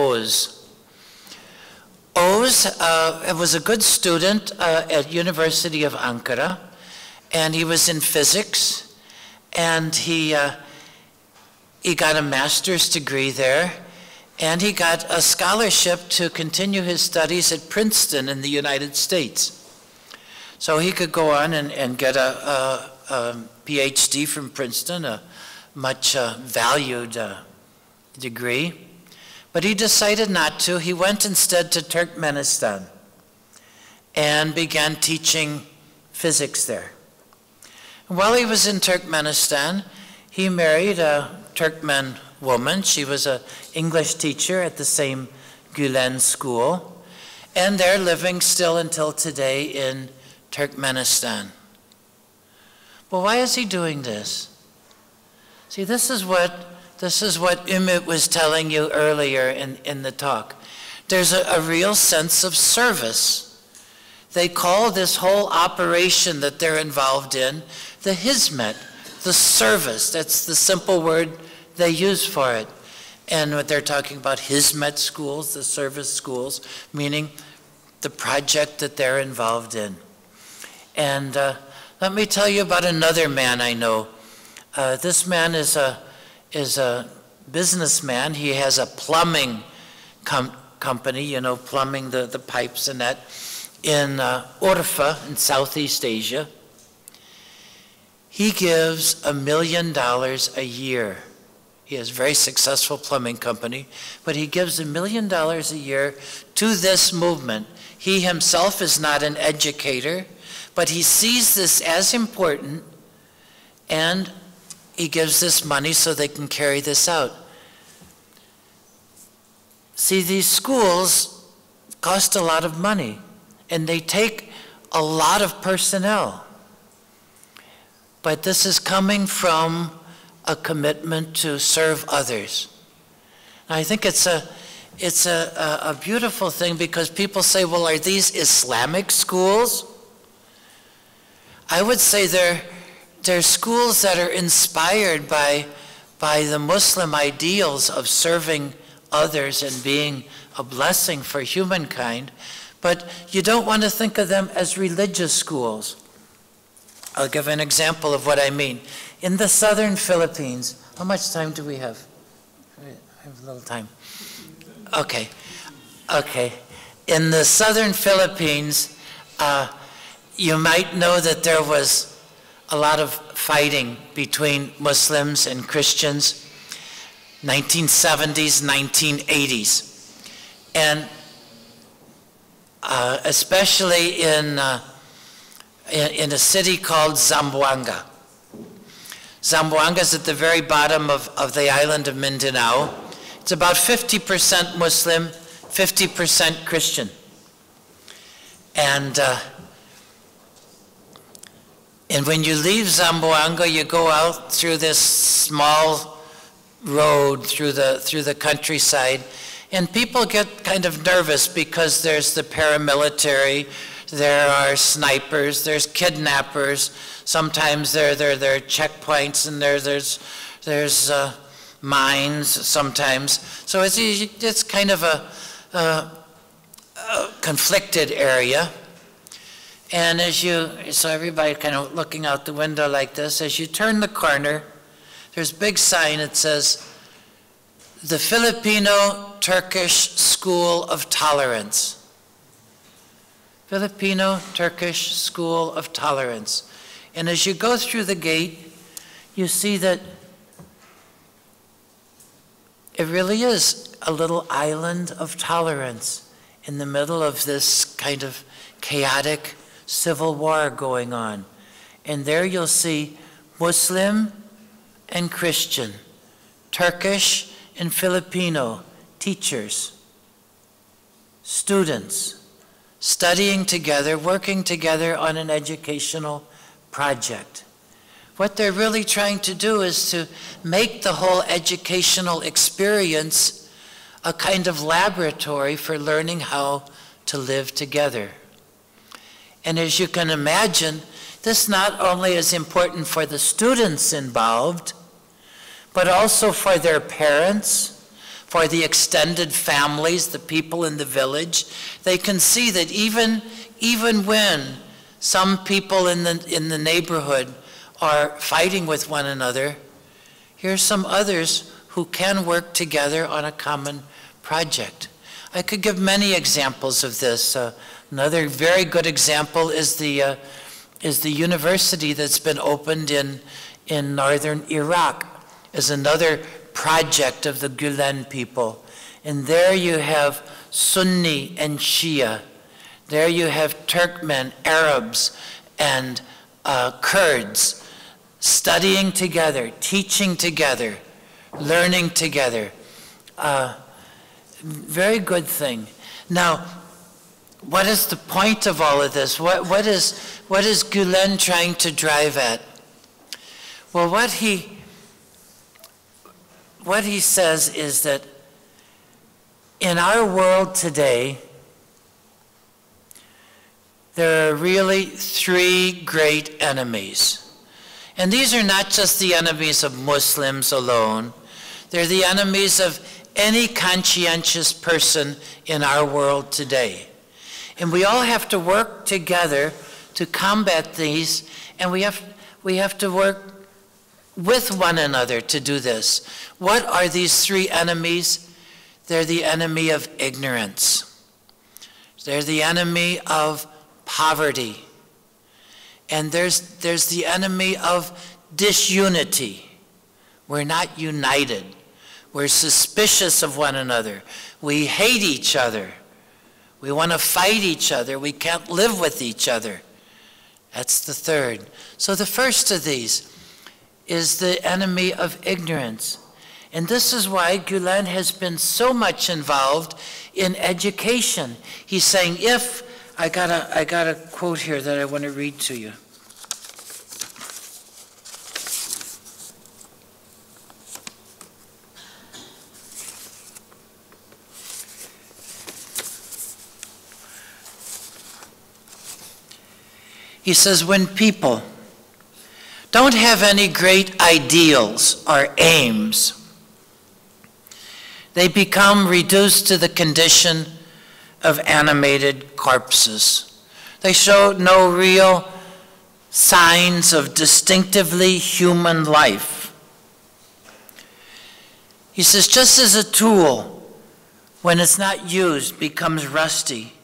Oz. Oz was a good student at University of Ankara, and he was in physics, and he got a master's degree there, and he got a scholarship to continue his studies at Princeton in the United States. So he could go on and get a PhD from Princeton, a much valued degree. But he decided not to. He went instead to Turkmenistan and began teaching physics there. While he was in Turkmenistan, he married a Turkmen woman. She was an English teacher at the same Gülen school, and they're living still until today in Turkmenistan. Well, why is he doing this? See, this is what Ümit was telling you earlier in the talk. There's a real sense of service. They call this whole operation that they're involved in the hizmet, the service. That's the simple word they use for it. And what they're talking about, hizmet schools, the service schools, meaning the project that they're involved in. And let me tell you about another man I know. This man is a businessman. He has a plumbing company, you know, plumbing the pipes and that, in Urfa in Southeast Asia. He gives $1 million a year. He has a very successful plumbing company, but he gives $1 million a year to this movement. He himself is not an educator, but he sees this as important, and he gives this money so they can carry this out. See, these schools cost a lot of money, and they take a lot of personnel. But this is coming from a commitment to serve others. And I think it's a beautiful thing, because people say, well, are these Islamic schools? I would say they're schools that are inspired by the Muslim ideals of serving others and being a blessing for humankind, but you don't want to think of them as religious schools. I'll give an example of what I mean. In the southern Philippines, how much time do we have? I have a little time. Okay. In the southern Philippines, you might know that there was a lot of fighting between Muslims and Christians, 1970s, 1980s. And especially in a city called Zamboanga. Zamboanga is at the very bottom of the island of Mindanao. It's about 50% Muslim, 50% Christian. And when you leave Zamboanga, you go out through this small road through the countryside, and people get kind of nervous because there's the paramilitary, there are snipers, there's kidnappers, sometimes there are checkpoints, and there's mines sometimes. So it's kind of a conflicted area. And so everybody kind of looking out the window like this, as you turn the corner, there's a big sign that says, the Filipino-Turkish School of Tolerance. Filipino-Turkish School of Tolerance. And as you go through the gate, you see that it really is a little island of tolerance in the middle of this kind of chaotic civil war going on. And there you'll see Muslim and Christian, Turkish and Filipino teachers, students, studying together, working together on an educational project. What they're really trying to do is to make the whole educational experience a kind of laboratory for learning how to live together. And as you can imagine, this not only is important for the students involved, but also for their parents, for the extended families, the people in the village. They can see that even when some people in the neighborhood are fighting with one another, here's some others who can work together on a common project. I could give many examples of this. Another very good example is the university that's been opened in northern Iraq, is another project of the Gulen people. And there you have Sunni and Shia. There you have Turkmen, Arabs, and Kurds studying together, teaching together, learning together. Very good thing. Now, what is the point of all of this? What is Gulen trying to drive at? Well, what he says is that in our world today, there are really three great enemies. And these are not just the enemies of Muslims alone. They're the enemies of any conscientious person in our world today. And we all have to work together to combat these, and we have to work with one another to do this. What are these three enemies? They're the enemy of ignorance. They're the enemy of poverty. And there's the enemy of disunity. We're not united. We're suspicious of one another. We hate each other. We want to fight each other. We can't live with each other. That's the third. So the first of these is the enemy of ignorance. And this is why Gulen has been so much involved in education. He's saying, I got a quote here that I want to read to you. He says, when people don't have any great ideals or aims, they become reduced to the condition of animated corpses. They show no real signs of distinctively human life. He says, just as a tool, when it's not used, becomes rusty,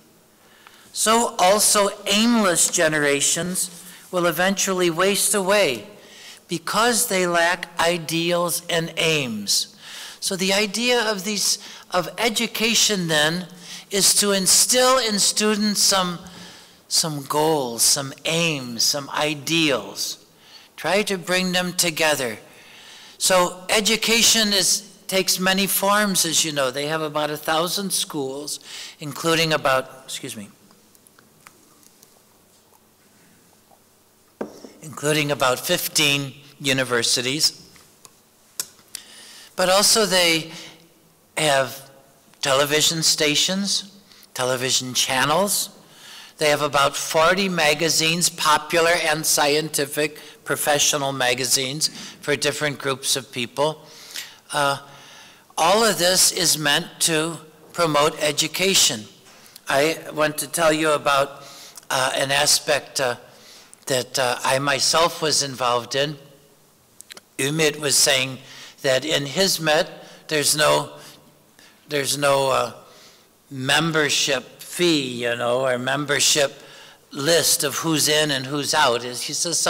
so also aimless generations will eventually waste away because they lack ideals and aims. So the idea of education then is to instill in students some goals, some aims, some ideals. Try to bring them together. So education takes many forms, as you know. They have about 1,000 schools, including about 15 universities. But also they have television stations, television channels. They have about 40 magazines, popular and scientific, professional magazines for different groups of people. All of this is meant to promote education. I want to tell you about an aspect that I myself was involved in. Umit was saying that in his Met, there's no membership fee, or membership list of who's in and who's out. He says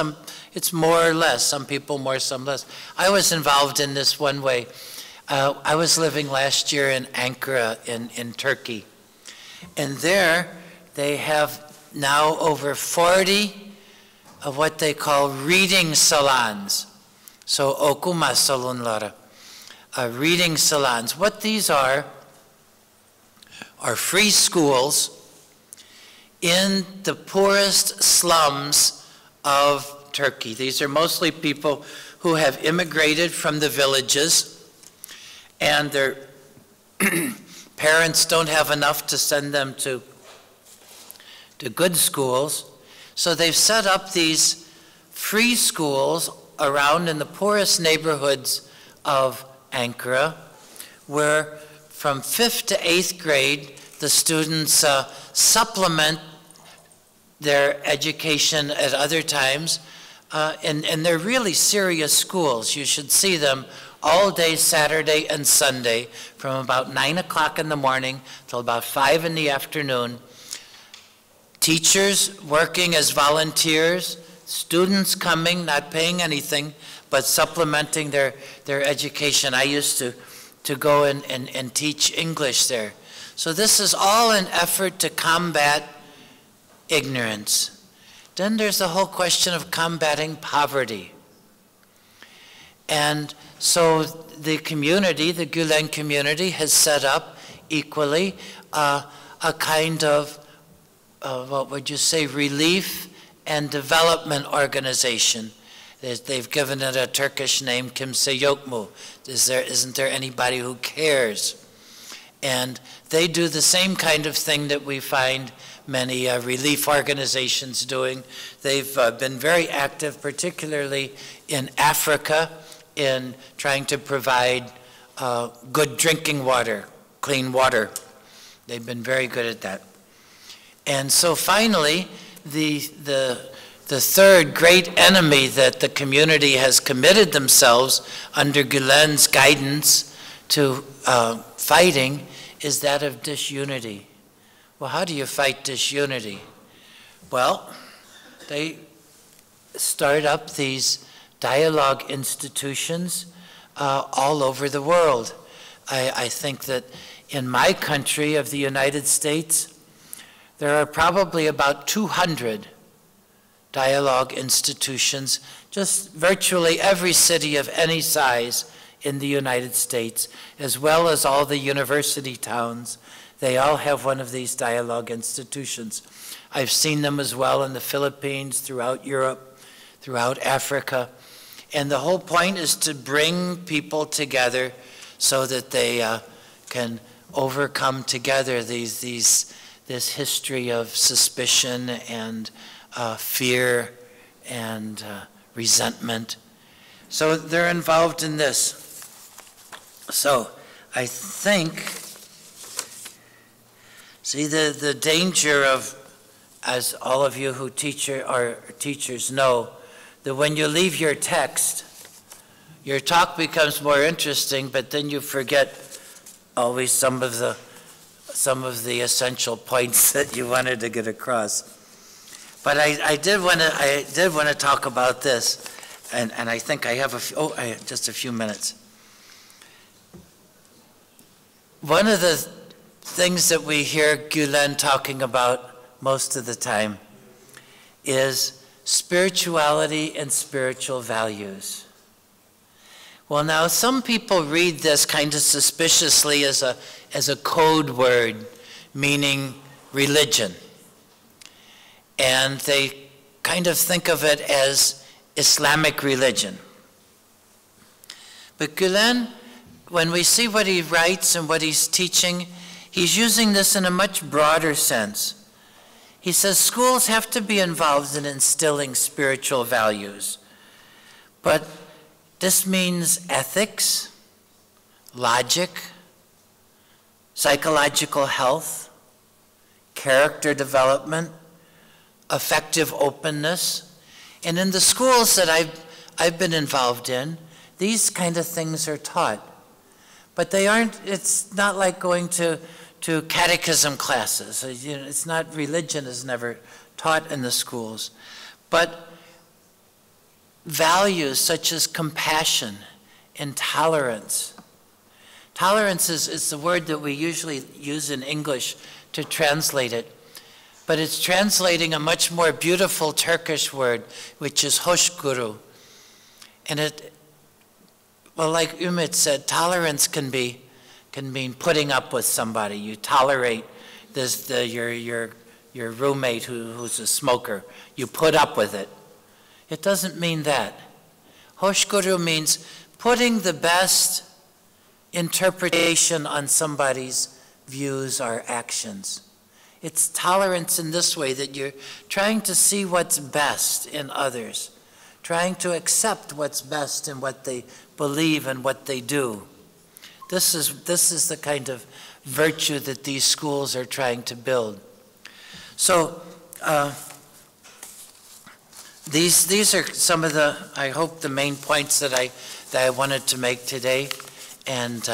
it's more or less, some people more, some less. I was involved in this one way. I was living last year in Ankara in Turkey. And there they have now over 40 of what they call reading salons. So okuma salonlara, reading salons. What these are free schools in the poorest slums of Turkey. These are mostly people who have immigrated from the villages, and their parents don't have enough to send them to good schools. So they've set up these free schools around in the poorest neighborhoods of Ankara, where from 5th to 8th grade, the students supplement their education at other times, and they're really serious schools. You should see them all day Saturday and Sunday from about 9 o'clock in the morning till about 5 in the afternoon. Teachers working as volunteers, students coming, not paying anything, but supplementing their education. I used to go and teach English there. So this is all an effort to combat ignorance. Then there's the whole question of combating poverty. And so the community, the Gülen community, has set up equally a kind of, what would you say, relief and development organization. They've given it a Turkish name, Kimse Yokmu. Isn't there anybody who cares? And they do the same kind of thing that we find many relief organizations doing. They've been very active, particularly in Africa, in trying to provide good drinking water, clean water. They've been very good at that. And so finally, the third great enemy that the community has committed themselves under Gülen's guidance to fighting is that of disunity. Well, how do you fight disunity? Well, they start up these dialogue institutions all over the world. I think that in my country of the United States, there are probably about 200 dialogue institutions, just virtually every city of any size in the United States, as well as all the university towns. They all have one of these dialogue institutions. I've seen them as well in the Philippines, throughout Europe, throughout Africa. And the whole point is to bring people together so that they can overcome together this history of suspicion and fear and resentment. So they're involved in this. So I think, see, the danger of, as all of you who are teachers know, that when you leave your text, your talk becomes more interesting, but then you forget always some of the essential points that you wanted to get across. But I did want to talk about this, and I think I have just a few minutes. One of the things that we hear Gülen talking about most of the time is spirituality and spiritual values. Well, now some people read this kind of suspiciously as a code word meaning religion. And they kind of think of it as Islamic religion. But Gülen, when we see what he writes and what he's teaching, he's using this in a much broader sense. He says schools have to be involved in instilling spiritual values. But this means ethics, logic, psychological health, character development, effective openness. And in the schools that I've been involved in, these kind of things are taught. But they aren't, it's not like going to catechism classes. You know, it's not, religion is never taught in the schools. But values such as compassion and tolerance. Tolerance is the word that we usually use in English to translate it. But it's translating a much more beautiful Turkish word, which is hoşgörü. And it, well, like Ümit said, tolerance can mean putting up with somebody. You tolerate your roommate who's a smoker. You put up with it. It doesn't mean that. Hoşgörü means putting the best interpretation on somebody's views or actions. It's tolerance in this way, that you're trying to see what's best in others, trying to accept what's best in what they believe and what they do. This is the kind of virtue that these schools are trying to build. So these are some of the, I hope, the main points that I wanted to make today, and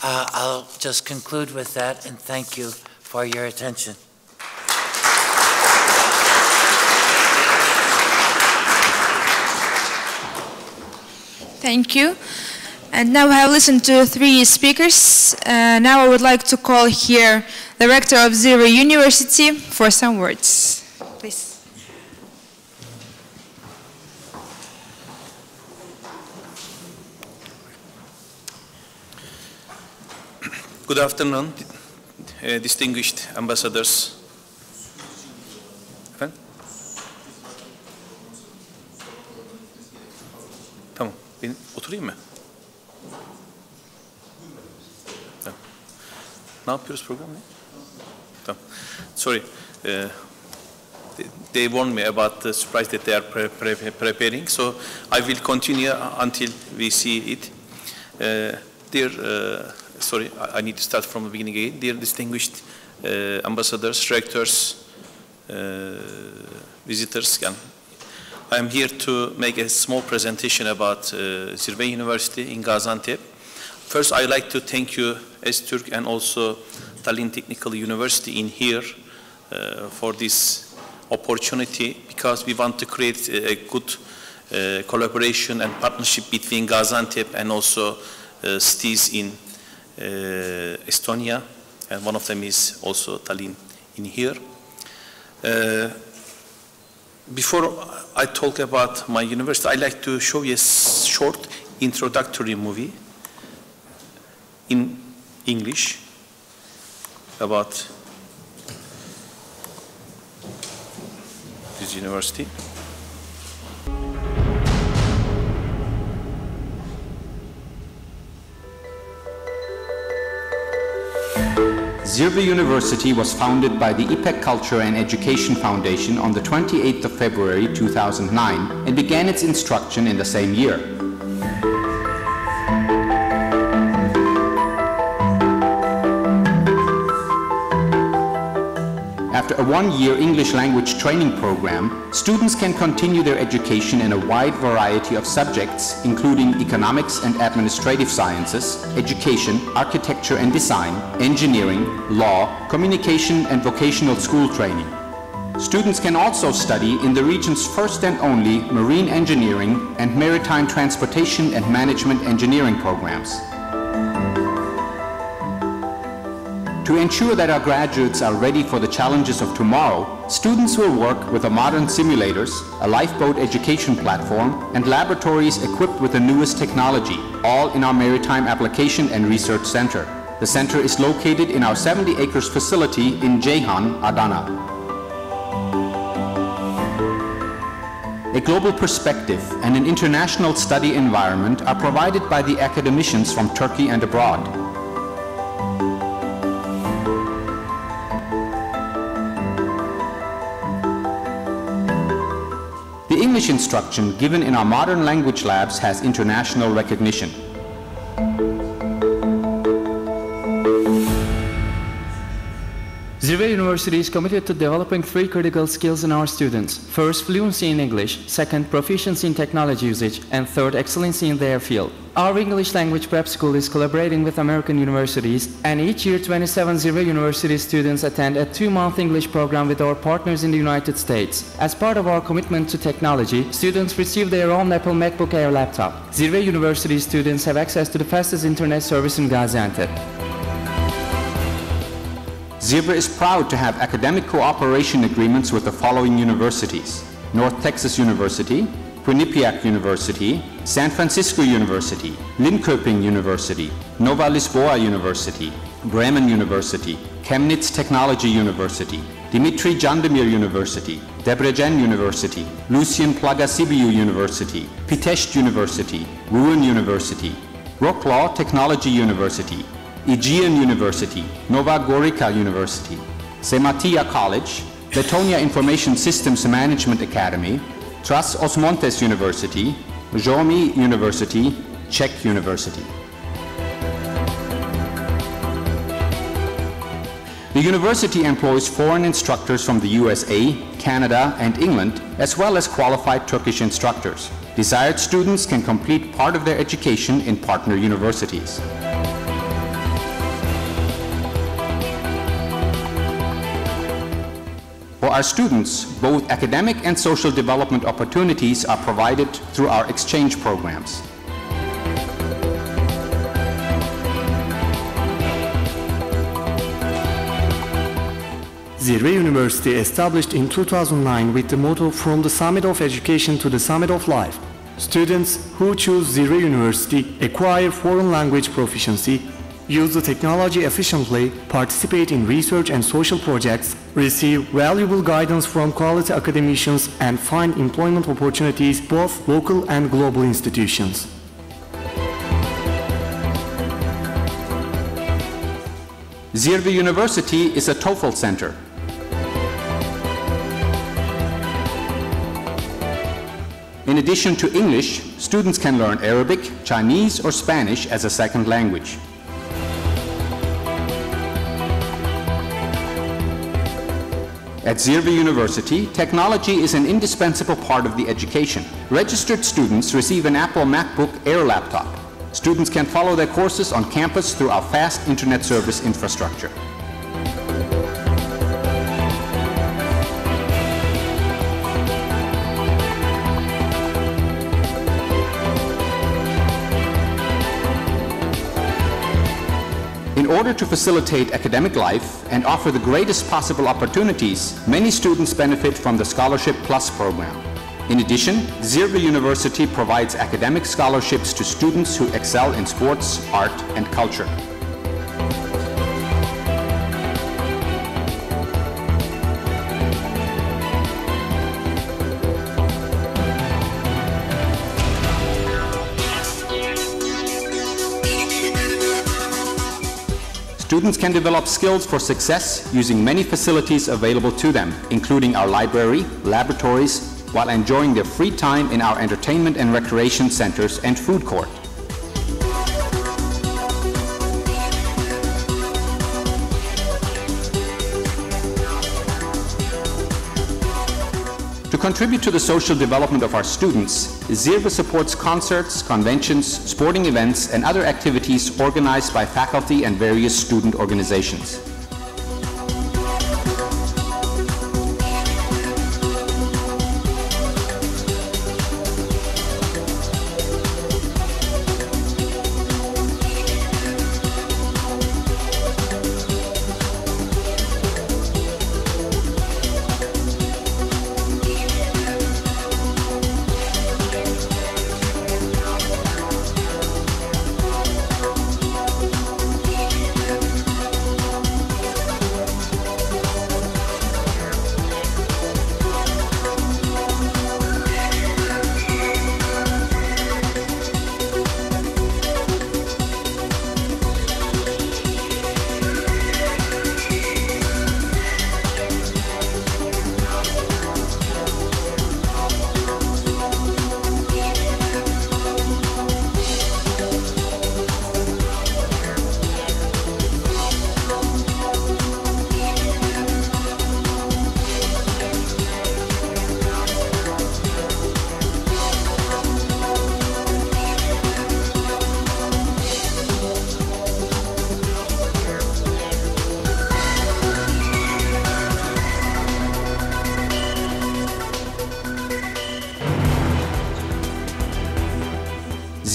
I'll just conclude with that, and thank you for your attention. Thank you. And now we have listened to 3 speakers. Now I would like to call here the rector of Zirve University for some words. Please. Good afternoon, distinguished ambassadors. Tamam, ben oturayım mı? Tamam. Ne yapıyoruz program ne? Tamam. Sorry, they warned me about the surprise that they are preparing, so I will continue until we see it. Sorry, I need to start from the beginning again. Dear distinguished ambassadors, rectors, visitors, I am here to make a small presentation about Zirve University in Gaziantep. First, I'd like to thank you, Öztürk, and also Tallinn Technical University in here for this opportunity, because we want to create a good collaboration and partnership between Gaziantep and also cities in Estonia, and one of them is also Tallinn in here. Before I talk about my university, I'd like to show you a short introductory movie in English about this university. Zirve University was founded by the İPEK Culture and Education Foundation on the 28th of February 2009 and began its instruction in the same year. After a one-year English language training program, students can continue their education in a wide variety of subjects, including economics and administrative sciences, education, architecture and design, engineering, law, communication and vocational school training. Students can also study in the region's first and only marine engineering and maritime transportation and management engineering programs. To ensure that our graduates are ready for the challenges of tomorrow, students will work with the modern simulators, a lifeboat education platform, and laboratories equipped with the newest technology, all in our Maritime Application and Research Center. The center is located in our 70 acres facility in Ceyhan, Adana. A global perspective and an international study environment are provided by the academicians from Turkey and abroad. The English instruction given in our modern language labs has international recognition. Zirve University is committed to developing 3 critical skills in our students. First, fluency in English. Second, proficiency in technology usage. And third, excellency in their field. Our English language prep school is collaborating with American universities, and each year 27 Zirve University students attend a 2-month English program with our partners in the United States. As part of our commitment to technology, students receive their own Apple MacBook Air laptop. Zirve University students have access to the fastest internet service in Gaziantep. Zirve is proud to have academic cooperation agreements with the following universities: North Texas University, Quinnipiac University, San Francisco University, Linköping University, Nova Lisboa University, Bremen University, Chemnitz Technology University, Dimitri Cantemir University, Debrecen University, Lucien Plagasibiu University, Pitești University, Rouen University, Wrocław Technology University, Aegean University, Nova Gorica University, Sematia College, Letonia Information Systems Management Academy, Tras Osmontes University, Jomi University, Czech University. The university employs foreign instructors from the USA, Canada, and England, as well as qualified Turkish instructors. Desired students can complete part of their education in partner universities. For our students, both academic and social development opportunities are provided through our exchange programs. Zirve University established in 2009 with the motto "From the Summit of Education to the Summit of Life." Students who choose Zirve University acquire foreign language proficiency, use the technology efficiently, participate in research and social projects, receive valuable guidance from quality academicians, and find employment opportunities both local and global institutions. Zirve University is a TOEFL center. In addition to English, students can learn Arabic, Chinese, or Spanish as a second language. At Zirve University, technology is an indispensable part of the education. Registered students receive an Apple MacBook Air laptop. Students can follow their courses on campus through our fast internet service infrastructure. In order to facilitate academic life and offer the greatest possible opportunities, many students benefit from the Scholarship Plus program. In addition, Zirve University provides academic scholarships to students who excel in sports, art, and culture. Students can develop skills for success using many facilities available to them, including our library, laboratories, while enjoying their free time in our entertainment and recreation centers and food court. To contribute to the social development of our students, Zirve supports concerts, conventions, sporting events, and other activities organized by faculty and various student organizations.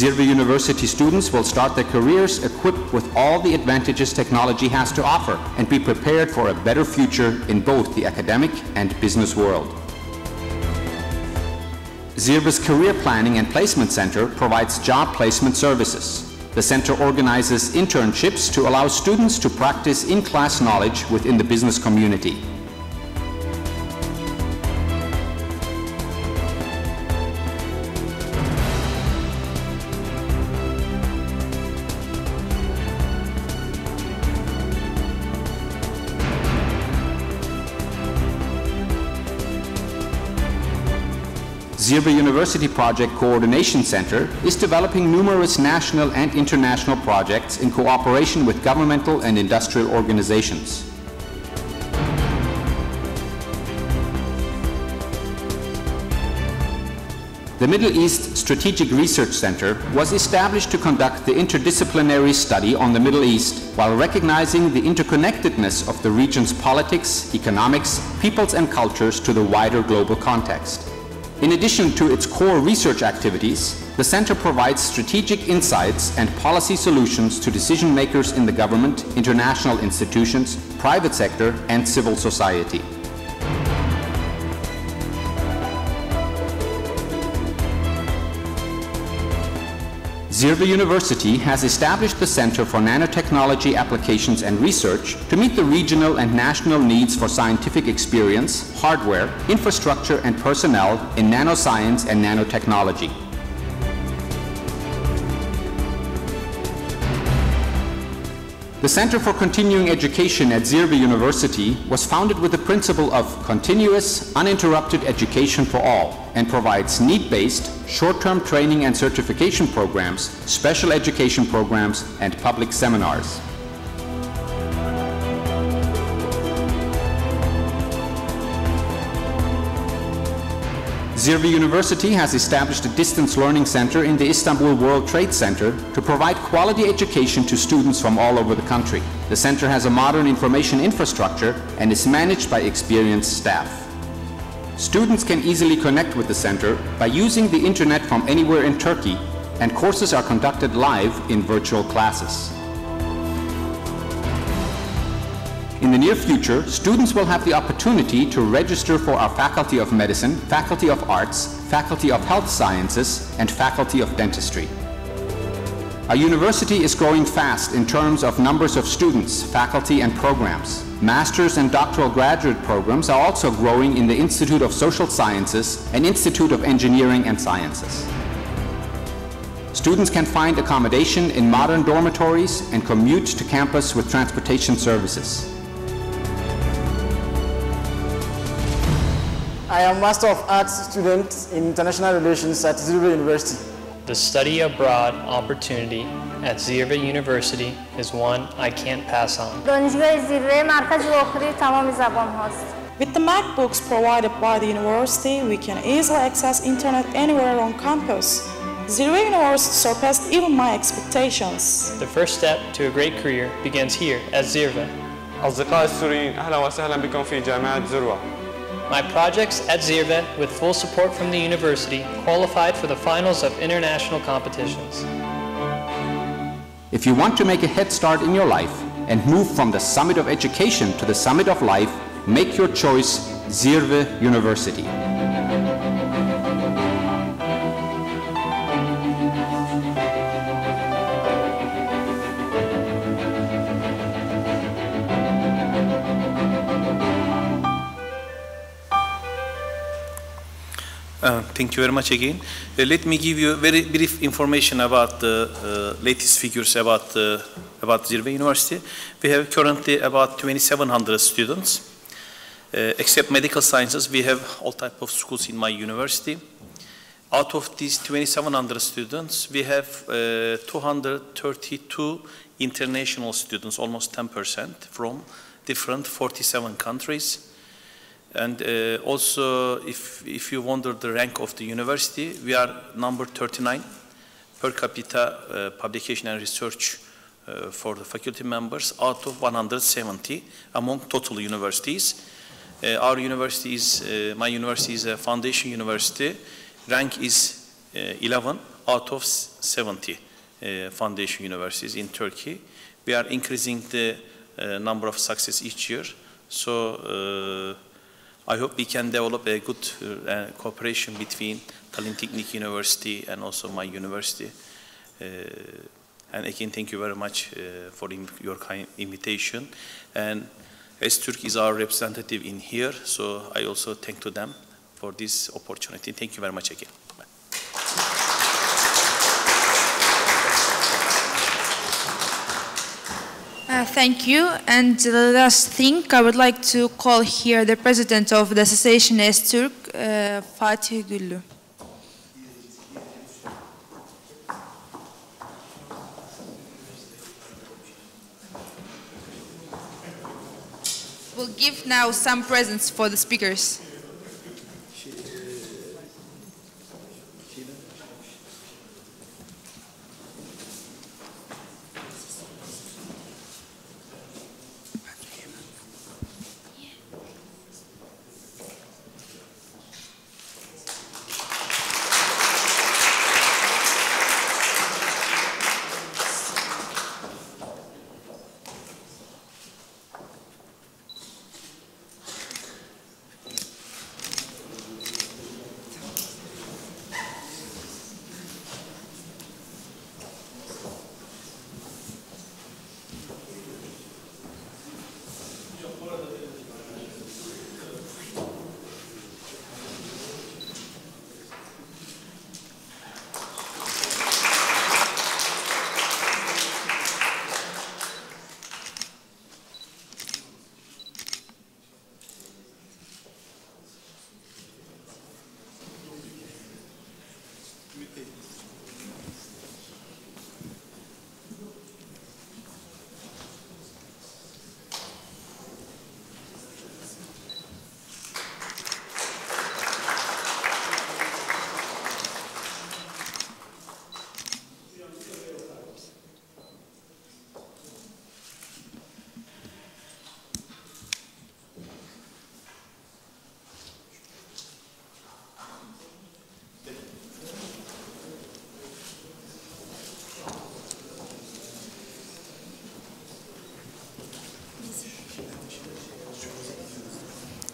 Zirve University students will start their careers equipped with all the advantages technology has to offer and be prepared for a better future in both the academic and business world. Zirve's Career Planning and Placement Center provides job placement services. The center organizes internships to allow students to practice in-class knowledge within the business community. Zirve University Project Coordination Center is developing numerous national and international projects in cooperation with governmental and industrial organizations. The Middle East Strategic Research Center was established to conduct the interdisciplinary study on the Middle East while recognizing the interconnectedness of the region's politics, economics, peoples and cultures to the wider global context. In addition to its core research activities, the center provides strategic insights and policy solutions to decision makers in the government, international institutions, private sector, and civil society. Zirve University has established the Center for Nanotechnology Applications and Research to meet the regional and national needs for scientific experience, hardware, infrastructure, and personnel in nanoscience and nanotechnology. The Center for Continuing Education at Zirve University was founded with the principle of continuous, uninterrupted education for all and provides need-based, short-term training and certification programs, special education programs, and public seminars. Zirve University has established a distance learning center in the Istanbul World Trade Center to provide quality education to students from all over the country. The center has a modern information infrastructure and is managed by experienced staff. Students can easily connect with the center by using the internet from anywhere in Turkey, and courses are conducted live in virtual classes. In the near future, students will have the opportunity to register for our Faculty of Medicine, Faculty of Arts, Faculty of Health Sciences, and Faculty of Dentistry. Our university is growing fast in terms of numbers of students, faculty, and programs. Master's and doctoral graduate programs are also growing in the Institute of Social Sciences and Institute of Engineering and Sciences. Students can find accommodation in modern dormitories and commute to campus with transportation services. I am Master of Arts student in International Relations at Zirve University. The study abroad opportunity at Zirve University is one I can't pass on. With the MacBooks provided by the university, we can easily access internet anywhere on campus. Zirve University surpassed even my expectations. The first step to a great career begins here at Zirve. أصدقائي السوريين أهلا وسهلا بكم في جامعة زروة. My projects at Zirve, with full support from the university, qualified for the finals of international competitions. If you want to make a head start in your life and move from the summit of education to the summit of life, make your choice Zirve University. Thank you very much again. Let me give you very brief information about the latest figures about Zirve University. We have currently about 2,700 students. Except medical sciences, we have all types of schools in my university. Out of these 2,700 students, we have 232 international students, almost 10% from different 47 countries. And also, if you wonder the rank of the university, we are number 39 per capita publication and research for the faculty members out of 170 among total universities. Our university is, my university is a foundation university. Rank is 11 out of 70 foundation universities in Turkey. We are increasing the number of success each year. So I hope we can develop a good cooperation between Tallinn Technic University and also my university. And again, thank you very much for your kind invitation. And S-Turk is our representative in here, so I also thank to them for this opportunity. Thank you very much again. Bye. Thank you. And the last thing, I would like to call here the president of the Association S-Turk, Fatih Güllü. We'll give now some presents for the speakers.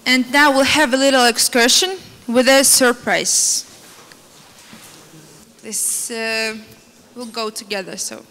And now we'll have a little excursion with a surprise. This will go together, so.